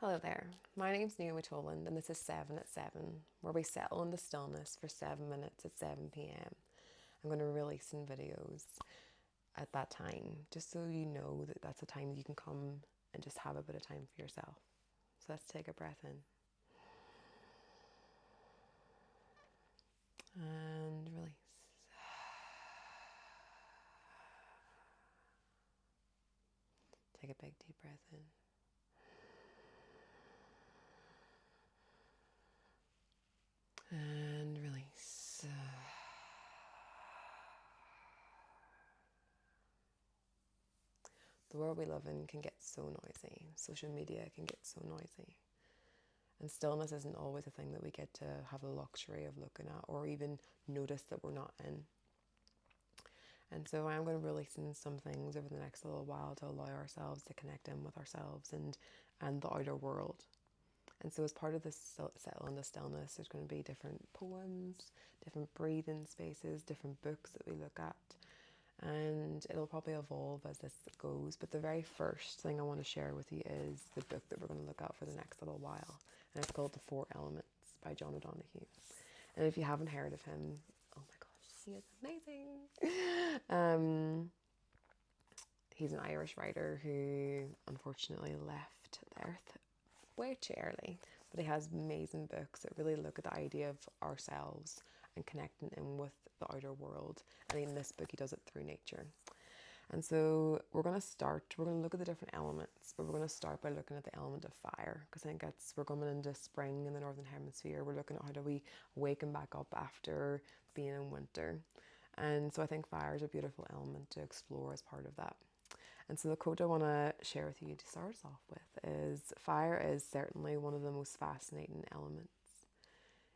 Hello there, my name's Naomi Toland and this is 7 at 7, where we settle into stillness for 7 minutes at 7 p.m. I'm going to be releasing videos at that time, just so you know that that's a time that you can come and just have a bit of time for yourself. So let's take a breath in and release. Take a big deep breath in. And release. The world we live in can get so noisy. Social media can get so noisy. And stillness isn't always a thing that we get to have the luxury of looking at or even notice that we're not in. And so I'm going to release in some things over the next little while to allow ourselves to connect in with ourselves and the outer world. And so as part of this settle into stillness, there's going to be different poems, different breathing spaces, different books that we look at. And it'll probably evolve as this goes. But the very first thing I want to share with you is the book that we're going to look at for the next little while. And it's called The Four Elements by John O'Donoghue. And if you haven't heard of him, oh my gosh, he is amazing. He's an Irish writer who unfortunately left the earth way too early, but he has amazing books that really look at the idea of ourselves and connecting in with the outer world. And in this book he does it through nature. And so we're going to look at the different elements, but we're going to start by looking at the element of fire, because I think we're coming into spring in the northern hemisphere. We're looking at how do we waken back up after being in winter. And so I think fire is a beautiful element to explore as part of that. And so the quote I want to share with you to start us off with is, fire is certainly one of the most fascinating elements.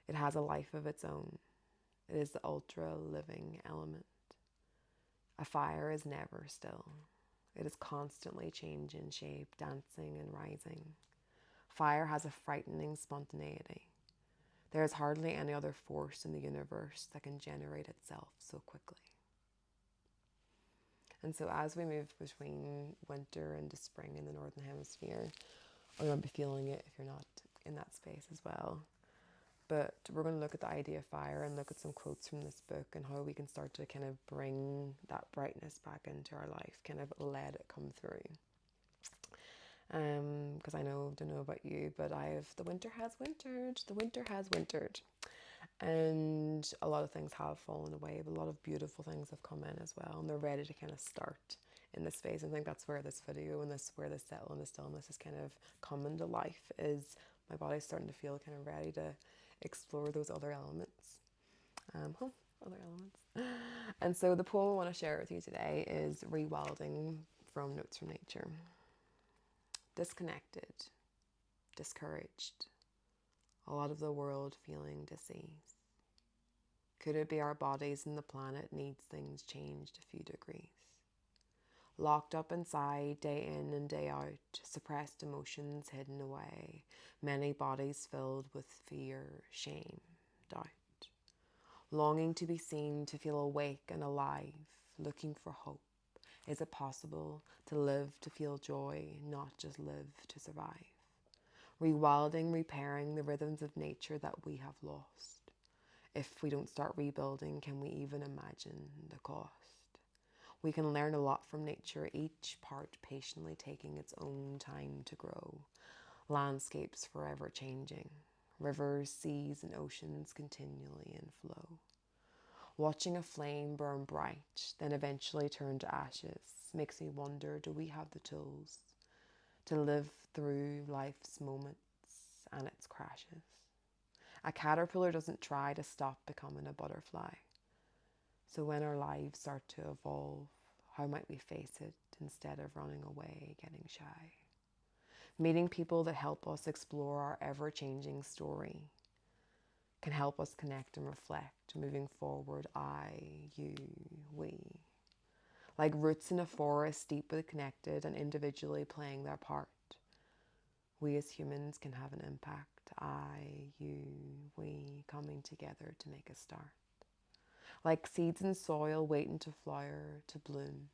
It has a life of its own. It is the ultra living element. A fire is never still. It is constantly changing shape, dancing and rising. Fire has a frightening spontaneity. There is hardly any other force in the universe that can generate itself so quickly. And so as we move between winter and spring in the northern hemisphere, or you might be feeling it if you're not in that space as well. But we're going to look at the idea of fire and look at some quotes from this book and how we can start to kind of bring that brightness back into our life, kind of let it come through. Because I don't know about you, but the winter has wintered. The winter has wintered. And a lot of things have fallen away, but a lot of beautiful things have come in as well, and they're ready to kind of start in this phase. I think that's where this video and where this settle into stillness is kind of coming to life, is my body's starting to feel kind of ready to explore those other elements. Other elements. And so the poem I want to share with you today is Rewilding from Notes from Nature. Disconnected, discouraged, a lot of the world feeling disease. Could it be our bodies and the planet needs things changed a few degrees? Locked up inside, day in and day out, suppressed emotions hidden away, many bodies filled with fear, shame, doubt. Longing to be seen, to feel awake and alive, looking for hope. Is it possible to live to feel joy, not just live to survive? Rewilding, repairing the rhythms of nature that we have lost. If we don't start rebuilding, can we even imagine the cost? We can learn a lot from nature, each part patiently taking its own time to grow. Landscapes forever changing. Rivers, seas, and oceans continually in flow. Watching a flame burn bright, then eventually turn to ashes, makes me wonder, do we have the tools to live through life's moments and its crashes? A caterpillar doesn't try to stop becoming a butterfly. So when our lives start to evolve, how might we face it instead of running away, getting shy? Meeting people that help us explore our ever-changing story can help us connect and reflect, moving forward, I, you, we. Like roots in a forest, deeply connected and individually playing their part. We as humans can have an impact, I, you, we, coming together to make a start. Like seeds in soil waiting to flower, to bloom,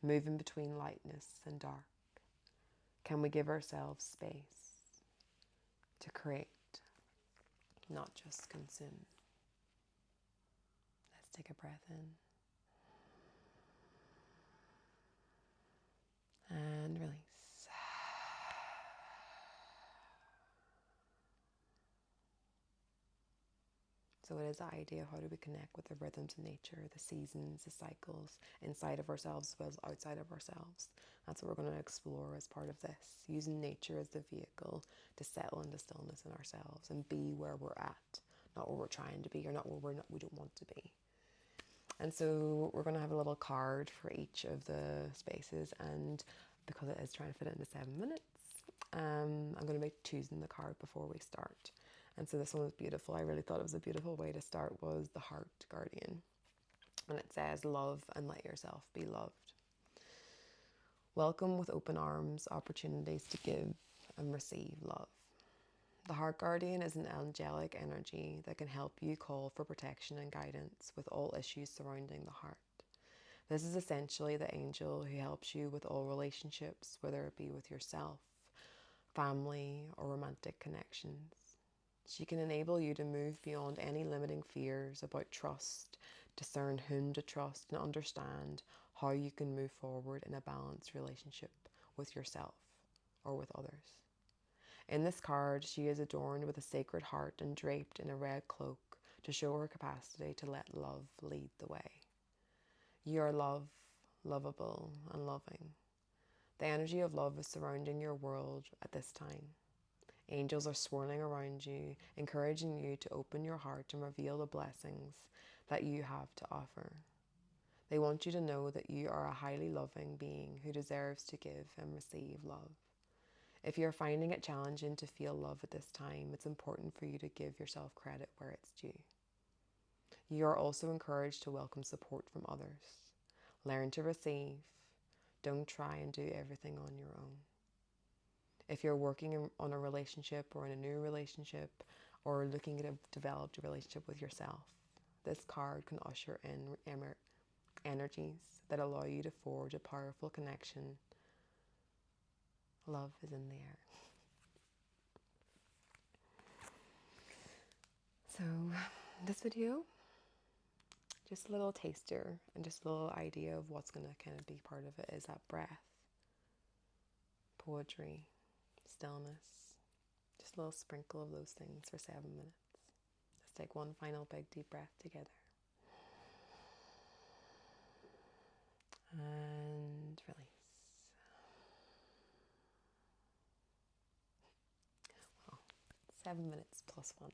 moving between lightness and dark. Can we give ourselves space to create, not just consume. Let's take a breath in and release. So it is the idea of how do we connect with the rhythms of nature, the seasons, the cycles, inside of ourselves as well as outside of ourselves. That's what we're going to explore as part of this, using nature as the vehicle to settle into stillness in ourselves and be where we're at, not where we're trying to be or not where we don't want to be. And so we're going to have a little card for each of the spaces, and because it is trying to fit it into 7 minutes, I'm going to be choosing the card before we start. And so this one was beautiful. I really thought it was a beautiful way to start, was the Heart Guardian. And it says, love and let yourself be loved. Welcome with open arms, opportunities to give and receive love. The Heart Guardian is an angelic energy that can help you call for protection and guidance with all issues surrounding the heart. This is essentially the angel who helps you with all relationships, whether it be with yourself, family, or romantic connections. She can enable you to move beyond any limiting fears about trust, discern whom to trust, and understand how you can move forward in a balanced relationship with yourself or with others. In this card, she is adorned with a sacred heart and draped in a red cloak to show her capacity to let love lead the way. You are lovable, and loving. The energy of love is surrounding your world at this time. Angels are swirling around you, encouraging you to open your heart and reveal the blessings that you have to offer. They want you to know that you are a highly loving being who deserves to give and receive love. If you're finding it challenging to feel love at this time, it's important for you to give yourself credit where it's due. You are also encouraged to welcome support from others. Learn to receive. Don't try and do everything on your own. If you're working on a relationship or in a new relationship or looking at a developed relationship with yourself, this card can usher in energies that allow you to forge a powerful connection. Love is in the air. So this video, just a little taster and just a little idea of what's going to kind of be part of it, is that breath, poetry, stillness, just a little sprinkle of those things for 7 minutes. Let's take one final big deep breath together. And release. Well, 7 minutes plus 1.